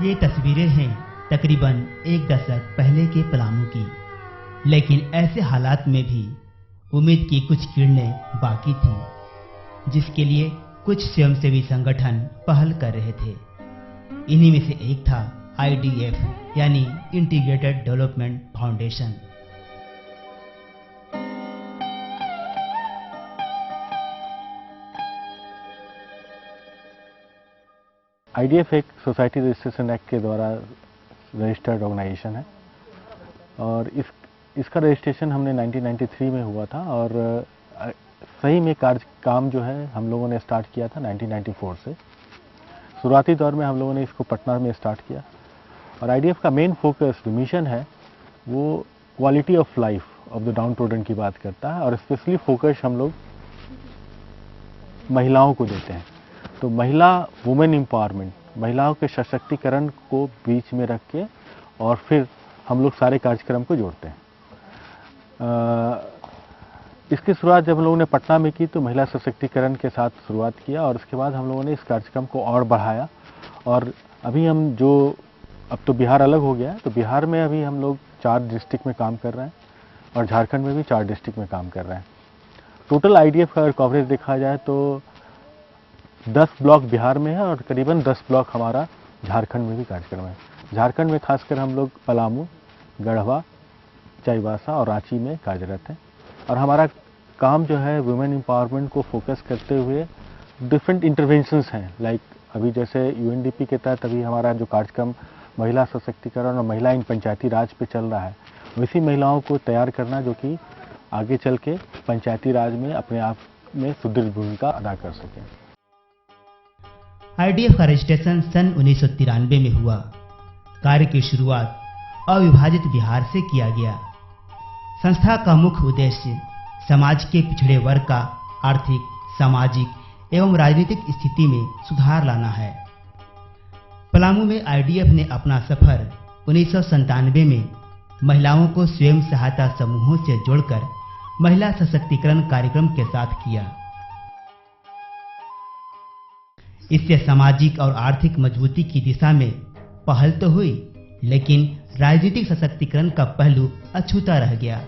ये तस्वीरें हैं तकरीबन एक दशक पहले के पलामू की, लेकिन ऐसे हालात में भी उम्मीद की कुछ किरणें बाकी थीं, जिसके लिए कुछ स्वयंसेवी संगठन पहल कर रहे थे। इन्हीं में से एक था IDF यानी इंटीग्रेटेड डेवलपमेंट फाउंडेशन। IDF एक सोसाइटी रजिस्ट्रेशन एक्ट के द्वारा रजिस्टर्ड ऑर्गेनाइजेशन है और इसका रजिस्ट्रेशन हमने 1993 में हुआ था और सही में काम जो है हम लोगों ने स्टार्ट किया था 1994 से। शुरुआती दौर में हम लोगों ने इसको पटना में स्टार्ट किया और IDF का मेन फोकस जो मिशन है वो quality of life of the down trodden की बात करता है और स्पेशली फोकस हम लोग महिलाओं को देते हैं। तो वुमेन एम्पावरमेंट, महिलाओं के सशक्तिकरण को बीच में रख के और फिर हम लोग सारे कार्यक्रम को जोड़ते हैं। इसकी शुरुआत जब हम लोगों ने पटना में की तो महिला सशक्तिकरण के साथ शुरुआत किया और उसके बाद हम लोगों ने इस कार्यक्रम को और बढ़ाया और अभी अब तो बिहार अलग हो गया है, तो बिहार में अभी हम लोग 4 डिस्ट्रिक्ट में काम कर रहे हैं और झारखंड में भी 4 डिस्ट्रिक्ट में काम कर रहे हैं। टोटल IDF का अगर कवरेज देखा जाए तो 10 ब्लॉक बिहार में है और करीबन 10 ब्लॉक हमारा झारखंड में भी कार्यक्रम है। झारखंड में खासकर हम लोग पलामू, गढ़वा, चाईबासा और रांची में कार्यरत हैं और हमारा काम जो है वुमेन एम्पावरमेंट को फोकस करते हुए डिफरेंट इंटरवेंशंस हैं। लाइक अभी जैसे UNDP के तहत अभी हमारा जो कार्यक्रम महिला सशक्तिकरण और महिला इन पंचायती राज पे चल रहा है, वैसी महिलाओं को तैयार करना जो कि आगे चल के पंचायती राज में अपने आप में सुदृढ़ भूमिका अदा कर सकें। IDF का रजिस्ट्रेशन सन 1993 में हुआ। कार्य की शुरुआत अविभाजित बिहार से किया गया। संस्था का मुख्य उद्देश्य समाज के पिछड़े वर्ग का आर्थिक, सामाजिक एवं राजनीतिक स्थिति में सुधार लाना है। पलामू में IDF ने अपना सफर 1997 में महिलाओं को स्वयं सहायता समूहों से जोड़कर महिला सशक्तिकरण कार्यक्रम के साथ किया। इससे सामाजिक और आर्थिक मजबूती की दिशा में पहल तो हुई, लेकिन राजनीतिक सशक्तिकरण का पहलू अछूता रह गया,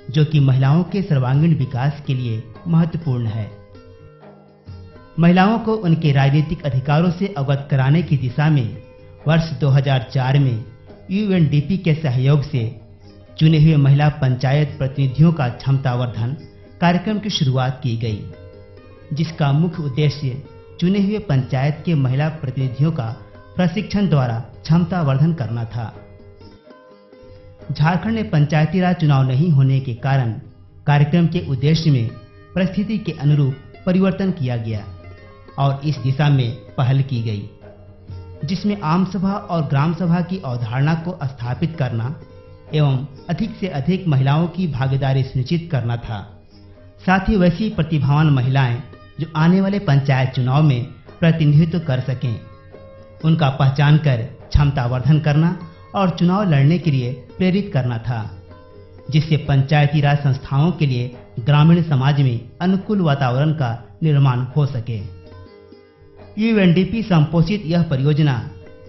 जो कि महिलाओं के सर्वांगीण विकास के लिए महत्वपूर्ण है। महिलाओं को उनके राजनीतिक अधिकारों से अवगत कराने की दिशा में वर्ष 2004 में UNDP के सहयोग से चुने हुए महिला पंचायत प्रतिनिधियों का क्षमतावर्धन कार्यक्रम की शुरुआत की गई, जिसका मुख्य उद्देश्य चुने हुए पंचायत के महिला प्रतिनिधियों का प्रशिक्षण द्वारा क्षमतावर्धन करना था। झारखंड में पंचायती राज चुनाव नहीं होने के कारण कार्यक्रम के उद्देश्य में परिस्थिति के अनुरूप परिवर्तन किया गया और इस दिशा में पहल की गई, जिसमें आम सभा और ग्राम सभा की अवधारणा को स्थापित करना एवं अधिक से अधिक महिलाओं की भागीदारी सुनिश्चित करना था। साथ ही वैसी प्रतिभावान महिलाएं जो आने वाले पंचायत चुनाव में प्रतिनिधित्व कर सकें, उनका पहचान कर क्षमतावर्धन करना और चुनाव लड़ने के लिए प्रेरित करना था, जिससे पंचायती राज संस्थाओं के लिए ग्रामीण समाज में अनुकूल वातावरण का निर्माण हो सके। UNDP संपोषित यह परियोजना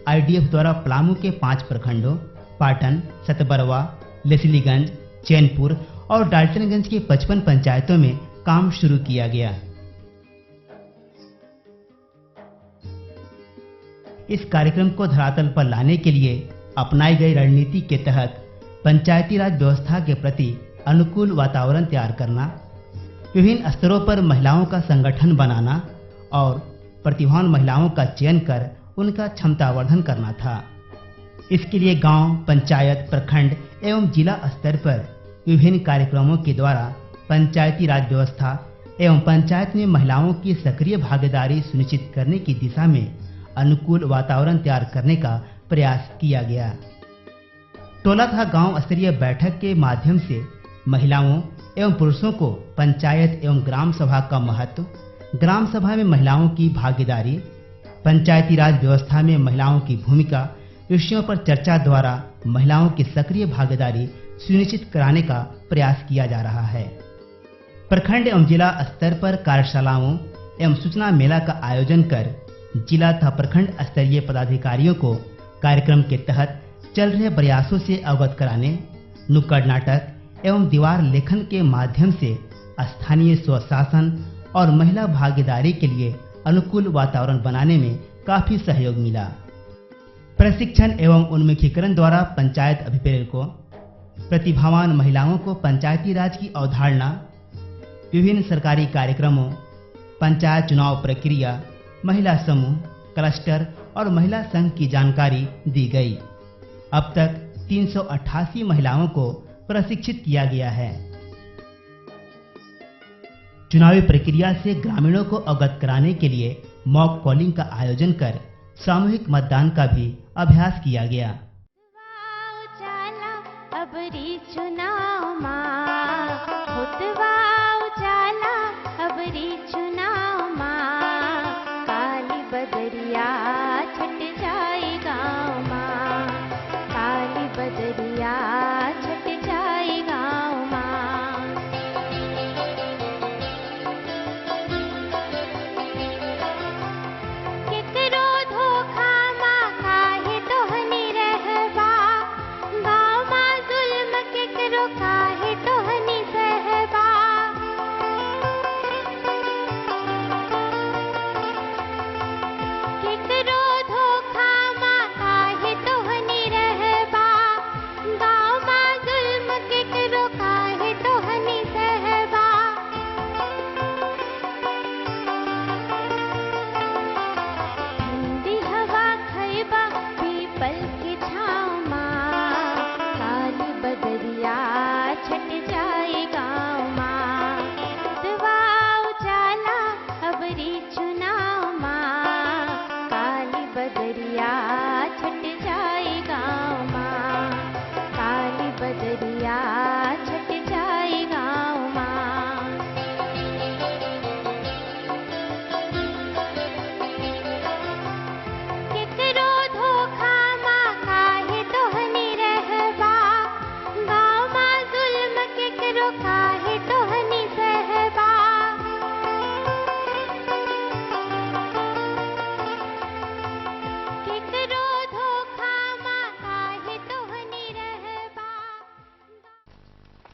IDF द्वारा पलामू के 5 प्रखंडों पाटन, सतबरवा, लेस्लीगंज, चैनपुर और डाल्टनगंज के 55 पंचायतों में काम शुरू किया गया। इस कार्यक्रम को धरातल पर लाने के लिए अपनाई गई रणनीति के तहत पंचायती राज व्यवस्था के प्रति अनुकूल वातावरण तैयार करना, विभिन्न स्तरों पर महिलाओं का संगठन बनाना और प्रतिभावान महिलाओं का चयन कर उनका क्षमतावर्धन करना था। इसके लिए गांव, पंचायत, प्रखंड एवं जिला स्तर पर विभिन्न कार्यक्रमों के द्वारा पंचायती राज व्यवस्था एवं पंचायत में महिलाओं की सक्रिय भागीदारी सुनिश्चित करने की दिशा में अनुकूल वातावरण तैयार करने का प्रयास किया गया। टोला तथा गांव स्तरीय बैठक के माध्यम से महिलाओं एवं पुरुषों को पंचायत एवं ग्राम सभा का महत्व, ग्राम सभा में महिलाओं की भागीदारी, पंचायती राज व्यवस्था में महिलाओं की भूमिका विषयों पर चर्चा द्वारा महिलाओं की सक्रिय भागीदारी सुनिश्चित कराने का प्रयास किया जा रहा है। प्रखंड एवं जिला स्तर पर कार्यशालाओं एवं सूचना मेला का आयोजन कर जिला तथा प्रखंड स्तरीय पदाधिकारियों को कार्यक्रम के तहत चल रहे प्रयासों से अवगत कराने, नुक्कड़ नाटक एवं दीवार लेखन के माध्यम से स्थानीय स्वशासन और महिला भागीदारी के लिए अनुकूल वातावरण बनाने में काफी सहयोग मिला। प्रशिक्षण एवं उन्मुखीकरण द्वारा पंचायत अभिप्रेरकों, प्रतिभावान महिलाओं को पंचायती राज की अवधारणा, विभिन्न सरकारी कार्यक्रमों, पंचायत चुनाव प्रक्रिया, महिला समूह, क्लस्टर और महिला संघ की जानकारी दी गई। अब तक 388 महिलाओं को प्रशिक्षित किया गया है। चुनावी प्रक्रिया से ग्रामीणों को अवगत कराने के लिए मॉक कॉलिंग का आयोजन कर सामूहिक मतदान का भी अभ्यास किया गया।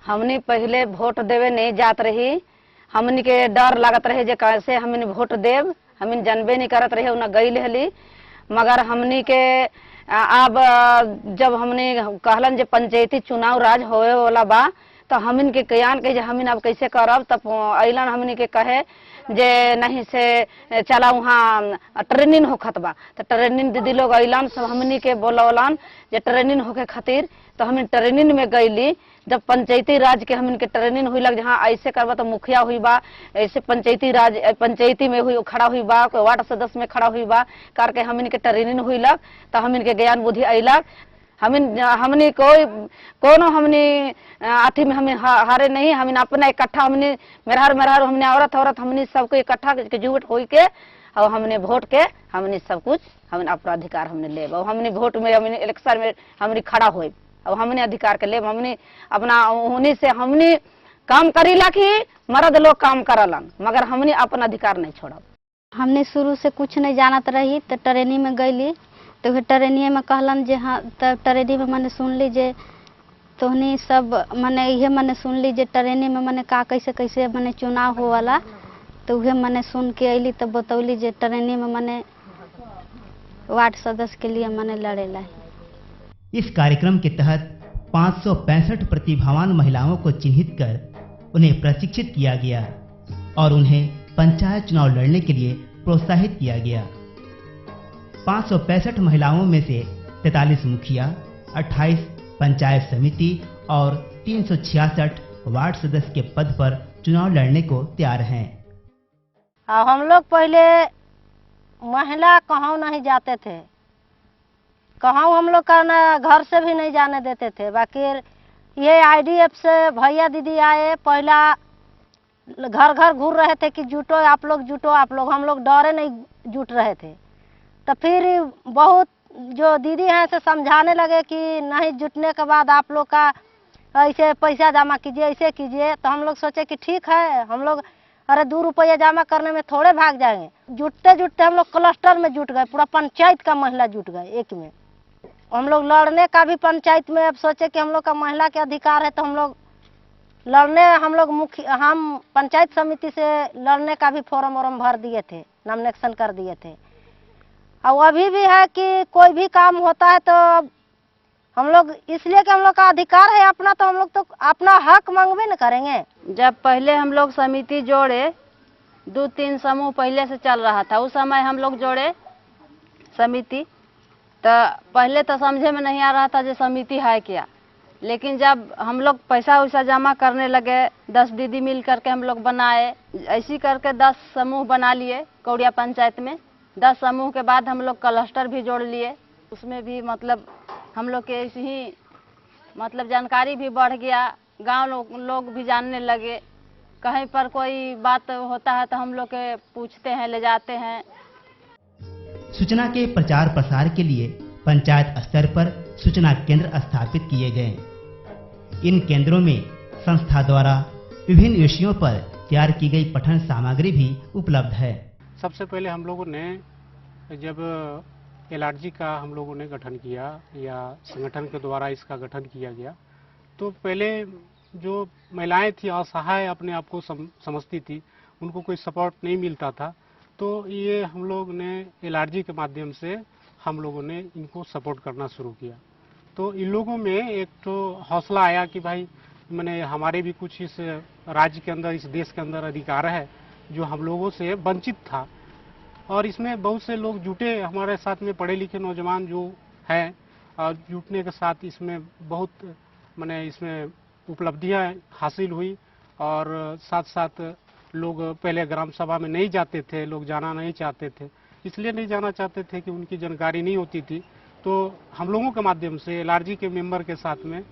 हमने पहले वोट देवे नहीं जात रही, हमनी के डर लागत रहे जे कैसे हमने वोट देव, हमने जानबे नहीं करत रहे उन्हें गई हली। मगर हमनी के अब जब हमने कहलन जे पंचायती चुनाव राज होवे वाला बा तो हमन के कयान के हमन अब कैसे करब, तब अलन हमनी के कहे जे नहीं से चला वहाँ ट्रेनिंग होखत बा। तो ट्रेनिंग दीदी लोग अलन सब हमनी के बोलौलन जे ट्रेनिंग होके खातिर, तो हम ट्रेनिंग में गईली। जब पंचायती राज के हमन के ट्रेनिंग हुई लग, जहाँ ऐसे करबा तो मुखिया हुई बा, ऐसे पंचायती राज पंचायती में हुई खड़ा हुई बा, कोई वार्ड सदस्य में खड़ा हुई बा करके हमन के ट्रेनिंग हुई लग। तो हमन के ज्ञान बुद्धि अयलक। हमने कोनो हमने अथी में हमें हारे नहीं, हमने अपना इकट्ठा हमने मेहर हमने औरत हमने सबको इकट्ठा जुट हो के और हमने वोट के हमने सब कुछ हमने अपना अधिकार हमने ले, और हमने वोट में हमने इलेक्शन में हमने खड़ा हुए और हमने अधिकार के ले हमने अपना उन्हीं से हमने काम करीला कि मर्द लोग काम करलन, मगर हमने अपना अधिकार नहीं छोड़ा। हमने शुरू से कुछ नहीं जानत रही तो ट्रेनिंग में गईली, तो ट्रेनिंग में कहलन जे हाँ, तब ट्रेनिंग में मैंने सुन ली जे तोहनी सब मैंने ये मैंने सुन ली जे ट्रेनिंग में मैंने का कैसे कैसे मैंने चुनाव हो वाला, तो वह मैंने सुन के अली तब बतौली जे ट्रेनिंग में मैंने वार्ड सदस्य के लिए मैंने लड़ेला। इस कार्यक्रम के तहत 565 प्रतिभावान महिलाओं को चिन्हित कर उन्हें प्रशिक्षित किया गया और उन्हें पंचायत चुनाव लड़ने के लिए प्रोत्साहित किया गया। 565 महिलाओं में से 43 मुखिया, 28 पंचायत समिति और 366 वार्ड सदस्य के पद पर चुनाव लड़ने को तैयार हैं। हम लोग पहले महिला कहाँ नहीं जाते थे, कहाँ हम लोग का ना घर से भी नहीं जाने देते थे। बाकी ये IDF से भैया दीदी आए, पहला घर घर घूर रहे थे कि जुटो आप लोग, जुटो आप लोग, हम लोग डरे नहीं जुट रहे थे। तो फिर बहुत जो दीदी हैं से समझाने लगे कि नहीं जुटने के बाद आप लोग का ऐसे पैसा जमा कीजिए, ऐसे कीजिए। तो हम लोग सोचे कि ठीक है, हम लोग अरे 2 रुपये जमा करने में थोड़े भाग जाएंगे। जुटते जुटते हम लोग क्लस्टर में जुट गए, पूरा पंचायत का महिला जुट गए एक में। हम लोग लड़ने का भी पंचायत में अब सोचे कि हम लोग का महिला के अधिकार है, तो हम लोग लड़ने, हम पंचायत समिति से लड़ने का भी फॉर्म वॉर्म भर दिए थे, नॉमिनेशन कर दिए थे। और अभी भी है कि कोई भी काम होता है तो हम लोग, इसलिए कि हम लोग का अधिकार है अपना, तो हम लोग तो अपना हक मांगबे न करेंगे। जब पहले हम लोग समिति जोड़े, 2-3 समूह पहले से चल रहा था, उस समय हम लोग जोड़े समिति, तो पहले तो समझे में नहीं आ रहा था जो समिति है क्या। लेकिन जब हम लोग पैसा वैसा जमा करने लगे, 10 दीदी मिल करके हम लोग बनाए, ऐसी करके 10 समूह बना लिए कौड़िया पंचायत में। 10 समूह के बाद हम लोग क्लस्टर भी जोड़ लिए, उसमें भी मतलब हम लोग के ऐसे ही मतलब जानकारी भी बढ़ गया, गांव लोग भी जानने लगे। कहीं पर कोई बात होता है तो हम लोग के पूछते हैं, ले जाते हैं। सूचना के प्रचार प्रसार के लिए पंचायत स्तर पर सूचना केंद्र स्थापित किए गए। इन केंद्रों में संस्था द्वारा विभिन्न विषयों पर तैयार की गई पठन सामग्री भी उपलब्ध है। सबसे पहले हम लोगों ने जब LRG का हम लोगों ने गठन किया या संगठन के द्वारा इसका गठन किया गया, तो पहले जो महिलाएं थी असहाय अपने आप को समझती थी, उनको कोई सपोर्ट नहीं मिलता था, तो ये हम लोग ने LRG के माध्यम से हम लोगों ने इनको सपोर्ट करना शुरू किया। तो इन लोगों में एक तो हौसला आया कि भाई मैंने हमारे भी कुछ इस राज्य के अंदर, इस देश के अंदर अधिकार है जो हम लोगों से वंचित था। और इसमें बहुत से लोग जुटे हमारे साथ में, पढ़े लिखे नौजवान जो हैं, और जुटने के साथ इसमें बहुत मैंने इसमें उपलब्धियां हासिल हुई। और साथ साथ लोग पहले ग्राम सभा में नहीं जाते थे, लोग जाना नहीं चाहते थे, इसलिए नहीं जाना चाहते थे कि उनकी जानकारी नहीं होती थी। तो हम लोगों के माध्यम से LRG के मेंबर के साथ में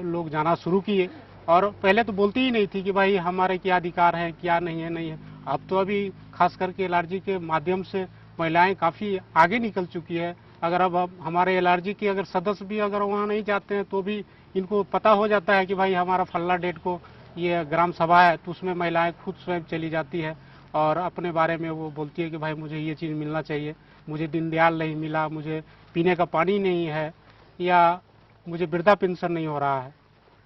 लोग जाना शुरू किए। और पहले तो बोलती ही नहीं थी कि भाई हमारे क्या अधिकार है, क्या नहीं है। अब तो अभी खास करके LRG के माध्यम से महिलाएं काफ़ी आगे निकल चुकी है। अगर अब हमारे LRG के अगर सदस्य भी अगर वहाँ नहीं जाते हैं तो भी इनको पता हो जाता है कि भाई हमारा फल्ला डेट को ये ग्राम सभा है, तो उसमें महिलाएं खुद स्वयं चली जाती है और अपने बारे में वो बोलती है कि भाई मुझे ये चीज़ मिलना चाहिए, मुझे दीनदयाल नहीं मिला, मुझे पीने का पानी नहीं है, या मुझे वृद्धा पेंशन नहीं हो रहा है।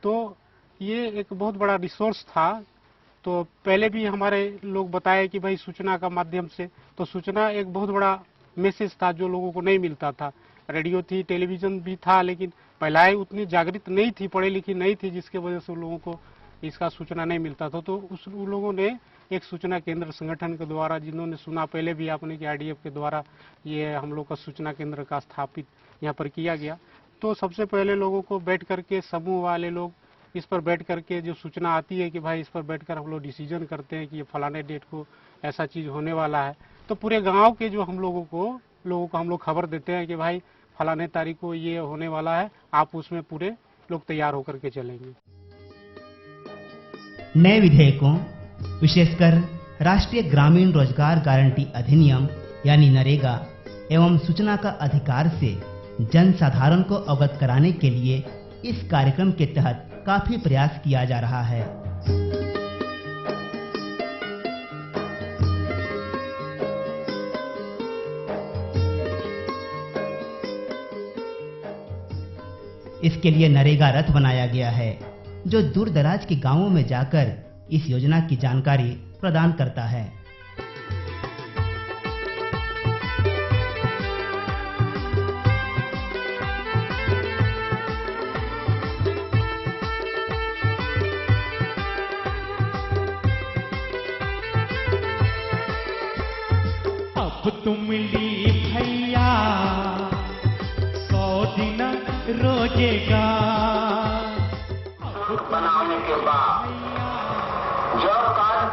तो ये एक बहुत बड़ा रिसोर्स था। तो पहले भी हमारे लोग बताए कि भाई सूचना का माध्यम से, तो सूचना एक बहुत बड़ा मैसेज था जो लोगों को नहीं मिलता था। रेडियो थी, टेलीविज़न भी था, लेकिन महिलाएं उतनी जागृत नहीं थी, पढ़ी लिखी नहीं थी, जिसके वजह से उन लोगों को इसका सूचना नहीं मिलता था। तो उन लोगों ने एक सूचना केंद्र संगठन के द्वारा, जिन्होंने सुना पहले भी आपने कि IDF के द्वारा ये हम लोग का सूचना केंद्र का स्थापित यहाँ पर किया गया। तो सबसे पहले लोगों को बैठ करके, समूह वाले लोग इस पर बैठ करके जो सूचना आती है कि भाई इस पर बैठकर हम लोग डिसीजन करते हैं कि ये फलाने डेट को ऐसा चीज़ होने वाला है, तो पूरे गांव के जो हम लोगों को हम लोग खबर देते हैं कि भाई फलाने तारीख को ये होने वाला है, आप उसमें पूरे लोग तैयार होकर के चलेंगे। नए विधेयकों, विशेषकर राष्ट्रीय ग्रामीण रोजगार गारंटी अधिनियम यानी नरेगा एवं सूचना का अधिकार से जन साधारण को अवगत कराने के लिए इस कार्यक्रम के तहत काफी प्रयास किया जा रहा है। इसके लिए नरेगा रथ बनाया गया है जो दूर दराज के गांवों में जाकर इस योजना की जानकारी प्रदान करता है। अब तुम ली भैया 100 दिन रोजेगा। बनाने के बाद जॉब कार्ड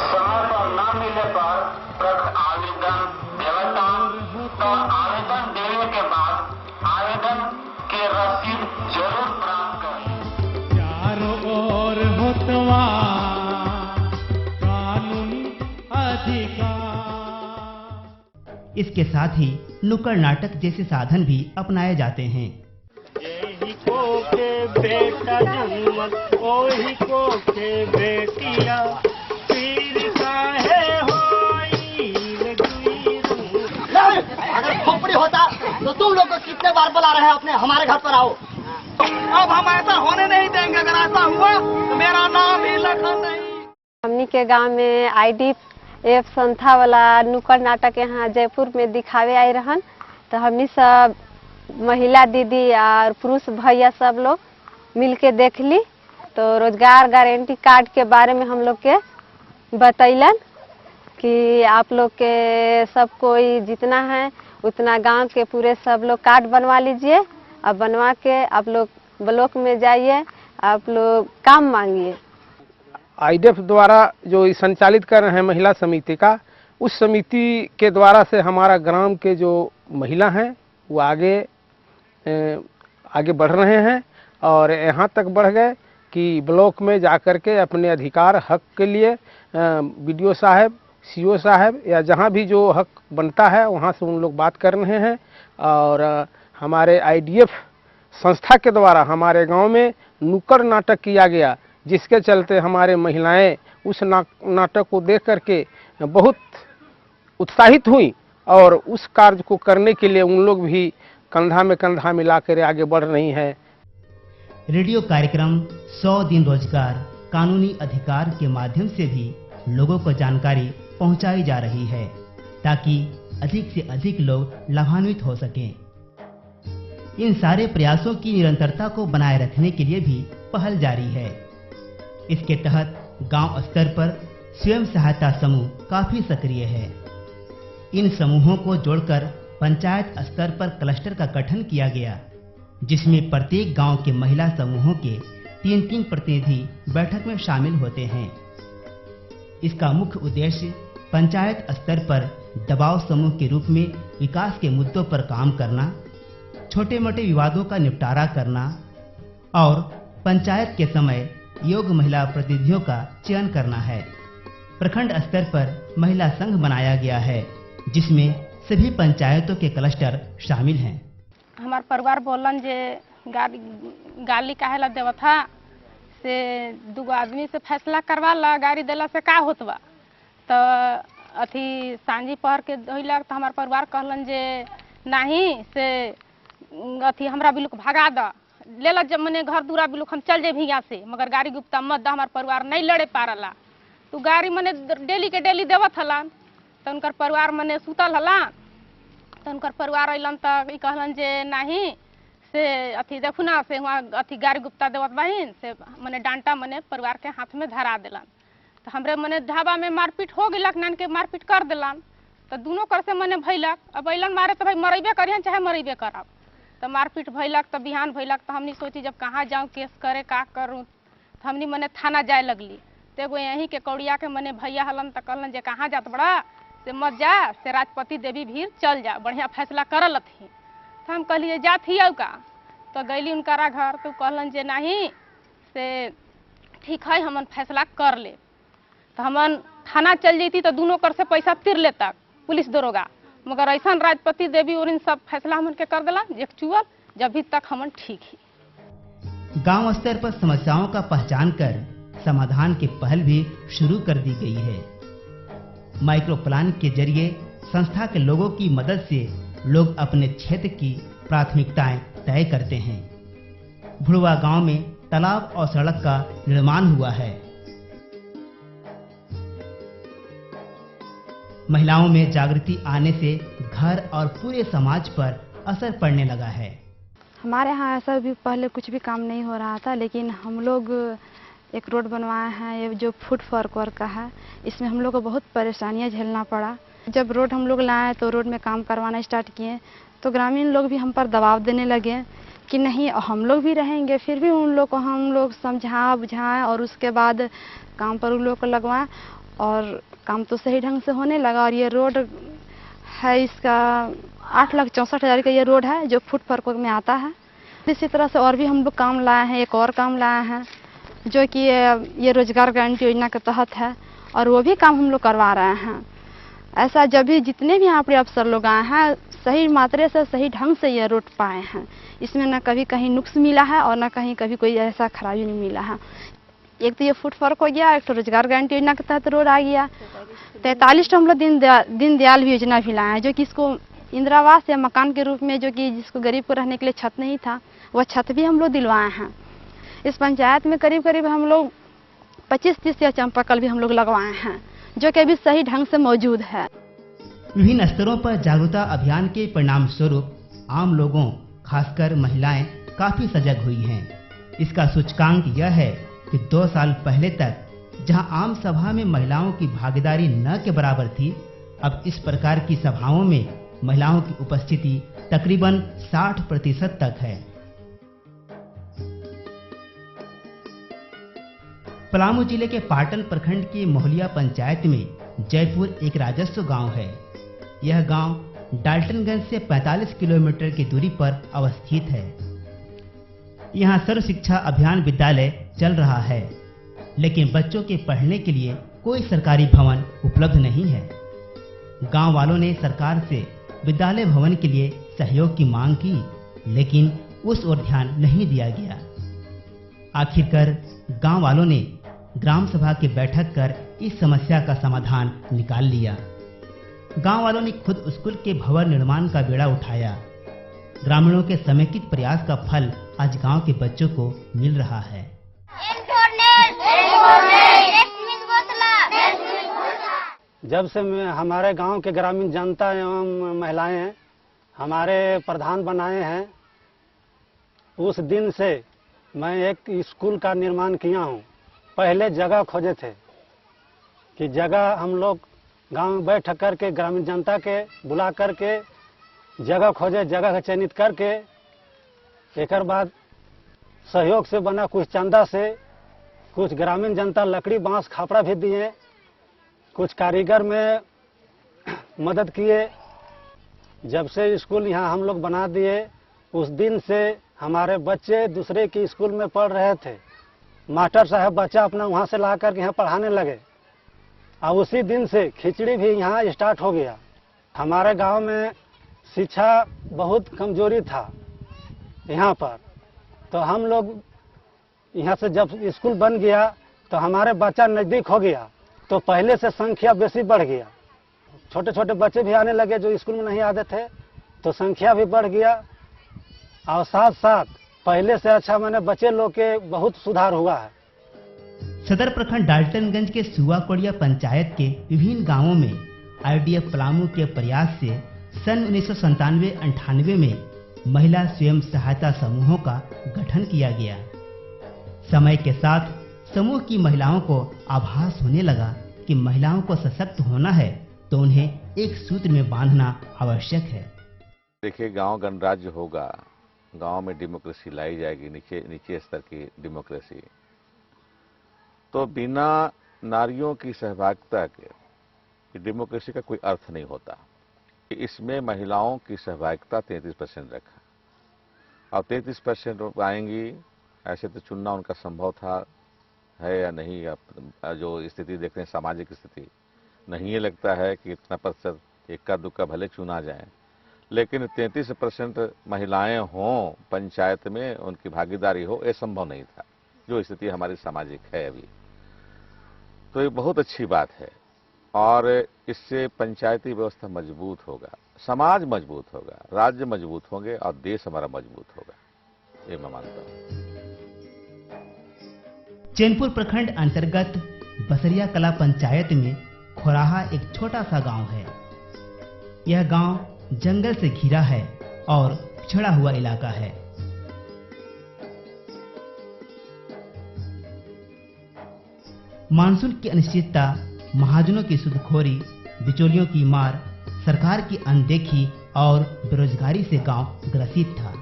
समय पर न मिलने पर आवेदन देवता, तो आवेदन देने के बाद आवेदन की रसीद जरूर प्राप्त करें। चारों ओर होतवा कानूनी अधिकार। इसके साथ ही नुक्कड़ नाटक जैसे साधन भी अपनाए जाते हैं। यही को के बेटा जन्म ओही को के बेटिया पीर काहे होई लगुई। अगर खोपड़ी होता तो तुम लोग को कितने बार बुला रहे हैं अपने हमारे घर पर आओ। अब हम ऐसा होने नहीं देंगे, अगर ऐसा हुआ तो मेरा नाम ही लखन नहीं। हमनी के गांव में IDF संस्था वाला नुक्कड़ नाटक यहाँ जयपुर में दिखावे आए रहन, तो हमनी सब महिला दीदी और पुरुष भैया सब लोग मिलके देख ली। तो रोजगार गारंटी कार्ड के बारे में हम लोग के बतैलन कि आप लोग के सब कोई जितना है उतना गांव के पूरे सब लोग कार्ड बनवा लीजिए, और बनवा के आप लोग ब्लॉक में जाइए, आप लोग काम मांगिए। IDF द्वारा जो संचालित कर रहे हैं महिला समिति का, उस समिति के द्वारा से हमारा ग्राम के जो महिला हैं वो आगे बढ़ रहे हैं, और यहाँ तक बढ़ गए कि ब्लॉक में जाकर के अपने अधिकार हक के लिए BDO साहब, CO साहब या जहाँ भी जो हक बनता है वहाँ से उन लोग बात कर रहे हैं। और हमारे IDF संस्था के द्वारा हमारे गांव में नुक्कड़ नाटक किया गया, जिसके चलते हमारे महिलाएं उस नाटक को देख करके बहुत उत्साहित हुई, और उस कार्य को करने के लिए उन लोग भी कंधा में कंधा मिलाकर आगे बढ़ रही हैं। रेडियो कार्यक्रम 100 दिन रोजगार कानूनी अधिकार के माध्यम से भी लोगों को जानकारी पहुंचाई जा रही है, ताकि अधिक से अधिक लोग लाभान्वित हो सकें। इन सारे प्रयासों की निरंतरता को बनाए रखने के लिए भी पहल जारी है। इसके तहत गांव स्तर पर स्वयं सहायता समूह काफी सक्रिय है। इन समूहों को जोड़कर पंचायत स्तर पर क्लस्टर का गठन किया गया, जिसमें प्रत्येक गांव के महिला समूहों के 3-3 प्रतिनिधि बैठक में शामिल होते हैं। इसका मुख्य उद्देश्य पंचायत स्तर पर दबाव समूह के रूप में विकास के मुद्दों पर काम करना, छोटे मोटे विवादों का निपटारा करना और पंचायत के समय योग्य महिला प्रतिनिधियों का चयन करना है। प्रखंड स्तर पर महिला संघ बनाया गया है, जिसमें सभी पंचायतों के क्लस्टर शामिल हैं। हमार परिवार बोलन जे गाली काहेला देवा था से दूगो आदमी से फैसला करवा ला, गाड़ी देला से का होतवा। तो अथी सांझी पहर के धोइलक तो हमार परिवार कहलन जे नहीं से अथी हमरा बिलुक भगा द, ले ला जब मने घर दूरा बिलुक हम चल जेबी यहाँ से, मगर गाड़ी गुप्ता मत द। हमार परिवार नहीं लड़े पारला, तो गाड़ी मने डेली के डेली देवत हलन। तो उनकर परिवार मने सुतल हलन, तो उनकर परिवार अलन तो कहलन जे नहीं से अथी देखू ना से वहाँ अथी गाड़ी गुप्ता देवत बहिन से मने डांटा मने परिवार के हाथ में धरा दिलन। तो हमरे मने ढाबा में मारपीट हो गलक, नान के मारपीट कर दिलन। तो दोनों कर से मने भैलक, अब अलन मारे तो भाई मरेबे करियन चाहे मरेबे करब। तो मारपीट भैलक, तो बिहान भैलक, तो हमनी सोची जब कहाँ जाऊँ केस करे का करूँ, तो हमनी मने थाना जाए लगली। तो एगो यहीं के कौड़िया के मने भैया हलन, तो कहलन जे कहाँ जात बड़ा से मत जा, से राजपति देवी भीड़ चल जा, बढ़िया फैसला करल थी। तो हम कहलिए जात ही का, तो गईली उनकारा घर, तो कहलन जे नहीं से ठीक है हमन फैसला कर ले। तो हमन थाना चल जैती तो दोनों कर से पैसा तिर ले तक पुलिस दरोगा, मगर ऐसा राजपति देवी और इन सब फैसला हमन के कर दिला एक्चुअल जब भी तक हमन ठीक ही। गांव स्तर पर समस्याओं का पहचान कर समाधान की पहल भी शुरू कर दी गई है। माइक्रो प्लान के जरिए संस्था के लोगों की मदद से लोग अपने क्षेत्र की प्राथमिकताएं तय करते हैं। भुड़वा गांव में तालाब और सड़क का निर्माण हुआ है। महिलाओं में जागृति आने से घर और पूरे समाज पर असर पड़ने लगा है। हमारे यहाँ ऐसा भी पहले कुछ भी काम नहीं हो रहा था, लेकिन हम लोग एक रोड बनवाए हैं, ये जो फुट फॉरवर्ड का है, इसमें हम लोग को बहुत परेशानियां झेलना पड़ा। जब रोड हम लोग लाए तो रोड में काम करवाना स्टार्ट किए, तो ग्रामीण लोग भी हम पर दबाव देने लगे कि नहीं हम लोग भी रहेंगे। फिर भी उन लोग को हम लोग समझा बुझाएं और उसके बाद काम पर उन लोग को लगवाएं, और काम तो सही ढंग से होने लगा। और ये रोड है, इसका 8,64,000 का ये रोड है जो फुट फॉरवर्ड में आता है। इसी तरह से और भी हम लोग काम लाए हैं, एक और काम लाए हैं जो कि ये रोजगार गारंटी योजना के तहत है, और वो भी काम हम लोग करवा रहे हैं। ऐसा जब भी जितने भी यहाँ पर अफसर लोग आए हैं, सही मात्रे से सही ढंग से ये रोड पाए हैं। इसमें न कभी कहीं नुक्स मिला है और न कहीं कभी कोई ऐसा खराबी नहीं मिला है। एक तो ये फुट फॉरवर्ड हो गया, एक तो रोजगार गारंटी योजना के तहत रोड आ गया। 43 हम लोग दीनदयाल योजना भी लाए हैं, जो कि इसको इंदिरा आवास या मकान के रूप में, जो कि जिसको गरीब को रहने के लिए छत नहीं था, वह छत भी हम लोग दिलवाए हैं। इस पंचायत में करीब करीब हम लोग 25-30 या चंपाकल भी हम लोग लगवाए हैं, जो कि अभी सही ढंग से मौजूद है। विभिन्न स्तरों पर जागरूकता अभियान के परिणाम स्वरूप आम लोगों, खासकर महिलाएं, काफी सजग हुई हैं। इसका सूचकांक यह है कि 2 साल पहले तक जहां आम सभा में महिलाओं की भागीदारी न के बराबर थी, अब इस प्रकार की सभाओं में महिलाओं की उपस्थिति तकरीबन 60% तक है। पलामू जिले के पाटन प्रखंड के मोहलिया पंचायत में जयपुर एक राजस्व गांव है। यह गांव डाल्टनगंज से 45 किलोमीटर की दूरी पर अवस्थित है। यहाँ सर्व शिक्षा अभियान विद्यालय चल रहा है, लेकिन बच्चों के पढ़ने के लिए कोई सरकारी भवन उपलब्ध नहीं है। गांव वालों ने सरकार से विद्यालय भवन के लिए सहयोग की मांग की, लेकिन उस ओर ध्यान नहीं दिया गया। आखिरकार गांव वालों ने ग्राम सभा की बैठक कर इस समस्या का समाधान निकाल लिया। गांव वालों ने खुद स्कूल के भवन निर्माण का बेड़ा उठाया। ग्रामीणों के समेकित प्रयास का फल आज गांव के बच्चों को मिल रहा है। जब से हमारे गांव के ग्रामीण जनता एवं महिलाएं हमारे प्रधान बनाए हैं, उस दिन से मैं एक स्कूल का निर्माण किया हूं। पहले जगह खोजे थे कि जगह हम लोग गांव में बैठ करके ग्रामीण जनता के बुला करके जगह खोजे, जगह का चयनित करके एक बाद सहयोग से बना, कुछ चंदा से, कुछ ग्रामीण जनता लकड़ी बांस खापड़ा भी दिए, कुछ कारीगर में मदद किए। जब से स्कूल यहाँ हम लोग बना दिए, उस दिन से हमारे बच्चे दूसरे की स्कूल में पढ़ रहे थे। मास्टर साहब बच्चा अपना वहाँ से ला करके यहाँ पढ़ाने लगे, और उसी दिन से खिचड़ी भी यहाँ स्टार्ट हो गया। हमारे गांव में शिक्षा बहुत कमजोरी था यहाँ पर, तो हम लोग यहाँ से जब स्कूल बन गया तो हमारे बच्चा नज़दीक हो गया, तो पहले से संख्या बेसी बढ़ गया। छोटे छोटे बच्चे भी आने लगे जो स्कूल में नहीं आते थे, तो संख्या भी बढ़ गया। और साथ साथ पहले से अच्छा मैंने बच्चे लोग के बहुत सुधार हुआ है। सदर प्रखंड डाल्टनगंज के सुवाकोड़िया पंचायत के विभिन्न गांवों में IDF पलामू के प्रयास से सन 1997-98 में महिला स्वयं सहायता समूहों का गठन किया गया। समय के साथ समूह की महिलाओं को आभास होने लगा कि महिलाओं को सशक्त होना है तो उन्हें एक सूत्र में बांधना आवश्यक है। देखिए, गांव गणराज्य होगा, गांव में डेमोक्रेसी लाई जाएगी, नीचे स्तर की डेमोक्रेसी। तो बिना नारियों की सहभागिता के डेमोक्रेसी का कोई अर्थ नहीं होता। इसमें महिलाओं की सहभागिता 33% रखा, और 33% आएंगी, ऐसे तो चुनना उनका संभव था है या नहीं। जो स्थिति देख रहे हैं, सामाजिक स्थिति, नहीं ये लगता है कि इतना प्रतिशत इक्का दुक्का भले चुना जाए, लेकिन 33% महिलाएं हों पंचायत में, उनकी भागीदारी हो, ये संभव नहीं था। जो स्थिति हमारी सामाजिक है अभी, तो ये बहुत अच्छी बात है, और इससे पंचायती व्यवस्था मजबूत होगा, समाज मजबूत होगा, राज्य मजबूत होंगे, और देश हमारा मजबूत होगा, ये मैं मानता हूँ। चैनपुर प्रखंड अंतर्गत बसरिया कला पंचायत में खोराहा एक छोटा सा गांव है। यह गांव जंगल से घिरा है और पिछड़ा हुआ इलाका है। मानसून की अनिश्चितता, महाजनों की सूदखोरी, बिचौलियों की मार, सरकार की अनदेखी और बेरोजगारी से गांव ग्रसित था।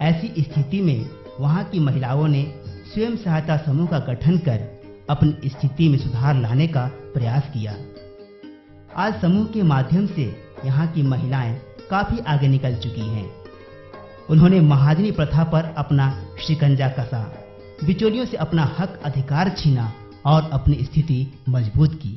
ऐसी स्थिति में वहां की महिलाओं ने स्वयं सहायता समूह का गठन कर अपनी स्थिति में सुधार लाने का प्रयास किया। आज समूह के माध्यम से यहाँ की महिलाएं काफी आगे निकल चुकी हैं। उन्होंने महाजनी प्रथा पर अपना शिकंजा कसा, बिचौलियों से अपना हक अधिकार छीना और अपनी स्थिति मजबूत की।